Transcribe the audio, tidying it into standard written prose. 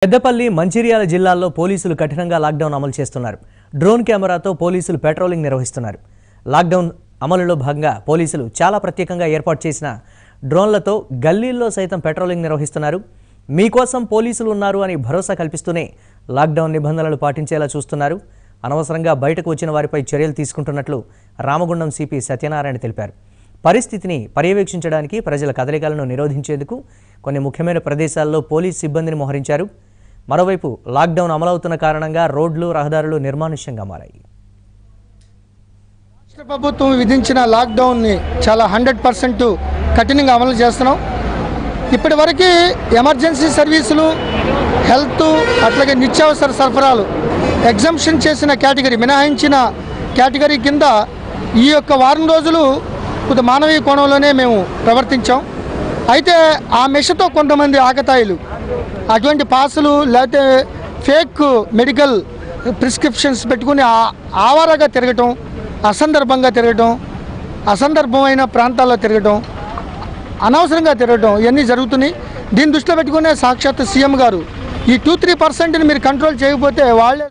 పెద్దపల్లి మంచిర్యాల జిల్లాల్లో పోలీసులు కఠినంగా లాక్డౌన్ అమలు చేస్తున్నారు. డ్రోన్ కెమెరాతో పోలీసులు పెట్రోలింగ్ నిర్వహిస్తున్నారు. లాక్డౌన్ అమలులో భాగంగా పోలీసులు చాలా ప్రత్యేకంగా ఏర్పాటు చేసిన డ్రోన్లతో గల్లీల్లో సైతం పెట్రోలింగ్ నిర్వహిస్తున్నారు. మీకోసం పోలీసులు ఉన్నారు అని భరోసా కల్పిస్తూనే లాక్డౌన్ నిబంధనలు పాటించేలా చూస్తున్నారు. అనవసరంగా బయటకు వచ్చిన వారిపై చర్యలు తీసుకుంటున్నట్లు రామగుండం సిపి సత్యనారాయణ తెలిపారు. పరిస్థితిని పర్యవేక్షించడానికి ప్రజల కదలికలను నిరోధించేందుకు కొన్ని ముఖ్యమైన ప్రదేశాల్లో పోలీస్ సిబ్బందిని మోహరించారు. మరోవైపు లాక్డౌన్ అమలవుతున్న కారణంగా రోడ్లు రహదారులు నిర్మానుష్యంగా మారాయి. రాష్ట్ర ప్రభుత్వం విధించిన లాక్డౌన్ని చాలా 100% కఠినంగా అమలు చేస్తున్నాం. ఇప్పటివరకు ఎమర్జెన్సీ సర్వీసులు, హెల్త్, అట్లాగే నిత్యావసర సరఫరాలు ఎగ్జంప్షన్ చేసిన కేటగిరీ, మినహాయించిన కేటగిరీ కింద ఈ యొక్క వారం రోజులు కొంత మానవీయ కోణంలోనే మేము ప్రవర్తించాం. అయితే ఆ మెషతో కొంతమంది ఆకతాయిలు అటువంటి పాసులు లేకపోతే ఫేక్ మెడికల్ ప్రిస్క్రిప్షన్స్ పెట్టుకుని ఆవారగా తిరగటం, అసందర్భంగా తిరగటం, అసందర్భమైన ప్రాంతాల్లో తిరగటం, అనవసరంగా తిరగటం ఇవన్నీ జరుగుతున్నాయి. దీన్ని దృష్టిలో పెట్టుకునే సాక్షాత్ సీఎం గారు ఈ 2-3% మీరు కంట్రోల్ చేయకపోతే వాళ్ళే